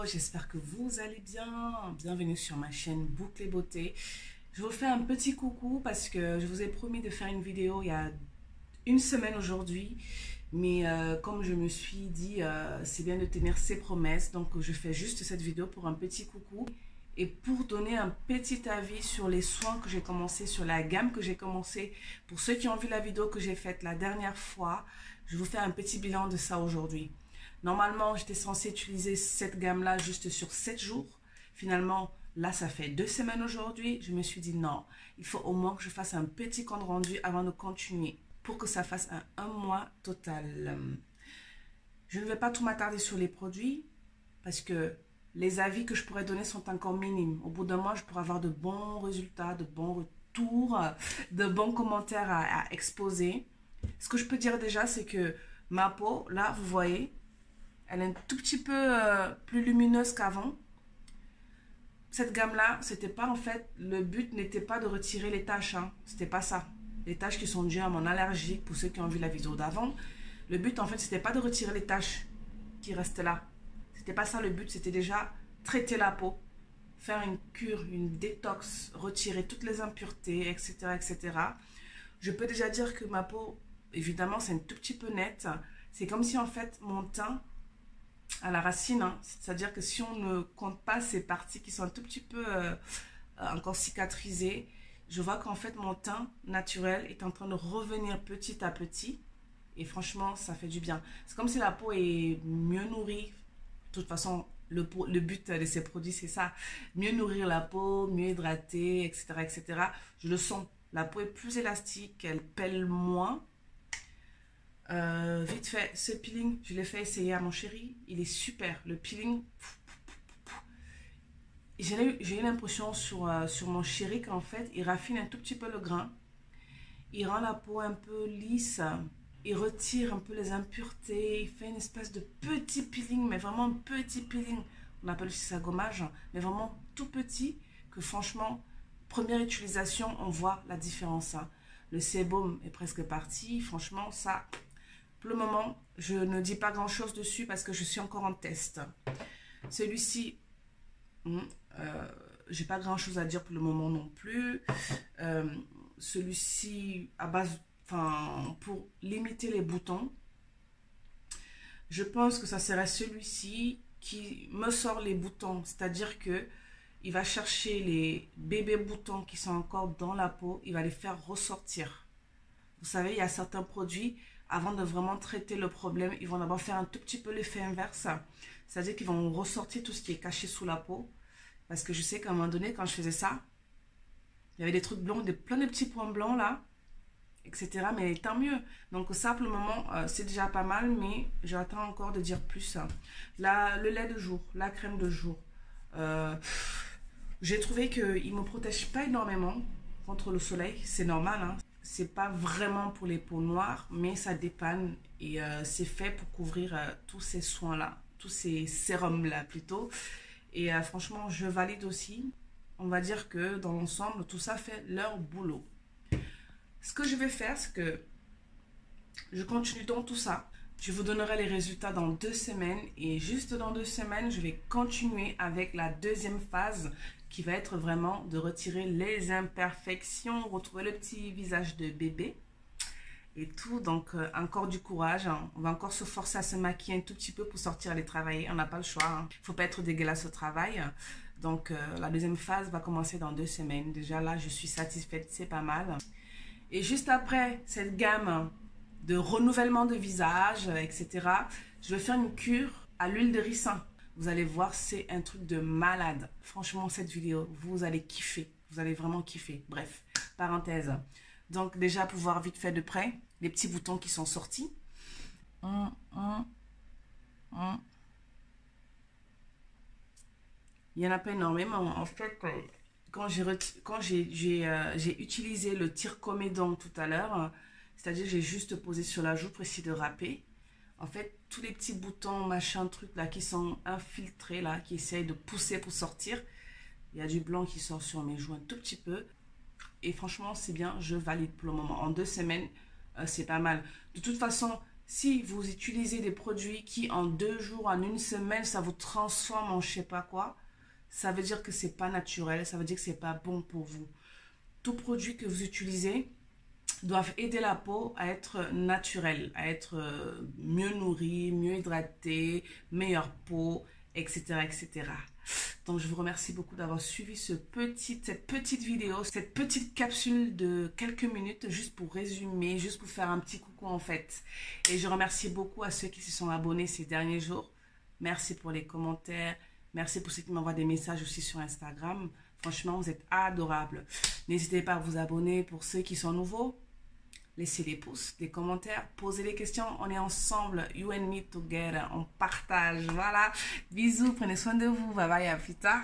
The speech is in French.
j'espère que vous allez bien. Bienvenue sur ma chaîne Boucle et Beauté. Je vous fais un petit coucou parce que je vous ai promis de faire une vidéo il y a une semaine aujourd'hui. Mais comme je me suis dit, c'est bien de tenir ses promesses. Donc je fais juste cette vidéo pour un petit coucou. Et pour donner un petit avis sur les soins que j'ai commencé, sur la gamme que j'ai commencé. Pour ceux qui ont vu la vidéo que j'ai faite la dernière fois, je vous fais un petit bilan de ça aujourd'hui. Normalement, j'étais censée utiliser cette gamme-là juste sur 7 jours. Finalement, là, ça fait 2 semaines aujourd'hui. Je me suis dit non, il faut au moins que je fasse un petit compte rendu avant de continuer pour que ça fasse un mois total. Je ne vais pas trop m'attarder sur les produits parce que les avis que je pourrais donner sont encore minimes. Au bout d'un mois, je pourrais avoir de bons résultats, de bons retours, de bons commentaires à exposer. Ce que je peux dire déjà, c'est que ma peau, là, vous voyez, elle est un tout petit peu plus lumineuse qu'avant. Cette gamme-là, c'était pas en fait, le but n'était pas de retirer les taches, hein. C'était pas ça. Les taches qui sont dues à mon allergie, pour ceux qui ont vu la vidéo d'avant. Le but, en fait, c'était pas de retirer les taches qui restent là. C'était pas ça le but, c'était déjà traiter la peau, faire une cure, une détox, retirer toutes les impuretés, etc., etc. Je peux déjà dire que ma peau, évidemment, c'est un tout petit peu net. C'est comme si, en fait, mon teint, à la racine, hein, c'est-à-dire que si on ne compte pas ces parties qui sont un tout petit peu encore cicatrisées, je vois qu'en fait, mon teint naturel est en train de revenir petit à petit. Et franchement, ça fait du bien. C'est comme si la peau est mieux nourrie. De toute façon, le but de ces produits, c'est ça. Mieux nourrir la peau, mieux hydrater, etc., etc. Je le sens. La peau est plus élastique, elle pèle moins. Vite fait, ce peeling, je l'ai fait essayer à mon chéri. Il est super. Le peeling, j'ai eu l'impression sur mon chéri qu'en fait, il raffine un tout petit peu le grain. Il rend la peau un peu lisse. Il retire un peu les impuretés. Il fait une espèce de petit peeling, mais vraiment un petit peeling. On appelle aussi ça gommage, mais vraiment tout petit. Que franchement, première utilisation, on voit la différence. Le sébum est presque parti. Franchement, ça, pour le moment, je ne dis pas grand-chose dessus parce que je suis encore en test. Celui-ci, j'ai pas grand-chose à dire pour le moment non plus. Celui-ci, à base... Enfin, pour limiter les boutons, je pense que ça serait celui-ci qui me sort les boutons. C'est-à-dire que il va chercher les bébés boutons qui sont encore dans la peau, il va les faire ressortir. Vous savez, il y a certains produits, avant de vraiment traiter le problème, ils vont d'abord faire un tout petit peu l'effet inverse. C'est-à-dire qu'ils vont ressortir tout ce qui est caché sous la peau. Parce que je sais qu'à un moment donné, quand je faisais ça, il y avait des trucs blancs, plein de petits points blancs là, etc. Mais tant mieux. Donc ça, pour le moment, c'est déjà pas mal, mais j'attends encore de dire plus. Là, le lait de jour, la crème de jour, j'ai trouvé qu'il ne me protège pas énormément contre le soleil. C'est normal, hein. C'est pas vraiment pour les peaux noires, mais ça dépanne et c'est fait pour couvrir tous ces soins-là, tous ces sérums-là plutôt. Et franchement, je valide aussi. On va dire que dans l'ensemble, tout ça fait leur boulot. Ce que je vais faire, c'est que je continue dans tout ça. Je vous donnerai les résultats dans 2 semaines. Et juste dans 2 semaines, je vais continuer avec la deuxième phase qui va être vraiment de retirer les imperfections, retrouver le petit visage de bébé et tout. Donc, encore du courage, hein. On va encore se forcer à se maquiller un tout petit peu pour sortir aller travailler. On n'a pas le choix, hein. Il ne faut pas être dégueulasse au travail. Donc, la deuxième phase va commencer dans 2 semaines. Déjà là, je suis satisfaite, c'est pas mal. Et juste après cette gamme de renouvellement de visage, etc., je vais faire une cure à l'huile de ricin. Vous allez voir, c'est un truc de malade. Franchement, cette vidéo, vous allez kiffer. Vous allez vraiment kiffer. Bref, parenthèse. Donc déjà, pour voir vite fait de près, les petits boutons qui sont sortis. Il n'y en a pas énormément. En fait, quand j'ai utilisé le tire-comédon tout à l'heure, c'est-à-dire j'ai juste posé sur la joue pour essayer de râper. En fait, tous les petits boutons, machin, trucs là qui sont infiltrés là, qui essayent de pousser pour sortir. Il y a du blanc qui sort sur mes joues un tout petit peu. Et franchement, c'est bien, je valide pour le moment. En 2 semaines, c'est pas mal. De toute façon, Si vous utilisez des produits qui en 2 jours, en une semaine, ça vous transforme en je sais pas quoi, ça veut dire que c'est pas naturel, ça veut dire que c'est pas bon pour vous. Tout produit que vous utilisez doivent aider la peau à être naturelle, à être mieux nourrie, mieux hydratée, meilleure peau, etc., etc. Donc, je vous remercie beaucoup d'avoir suivi cette petite vidéo, cette petite capsule de quelques minutes, juste pour résumer, juste pour faire un petit coucou en fait. Et je remercie beaucoup à ceux qui se sont abonnés ces derniers jours. Merci pour les commentaires. Merci pour ceux qui m'envoient des messages aussi sur Instagram. Franchement, vous êtes adorables. N'hésitez pas à vous abonner pour ceux qui sont nouveaux. Laissez des pouces, des commentaires, posez des questions. On est ensemble, you and me together. On partage. Voilà. Bisous, prenez soin de vous. Bye bye, à plus tard.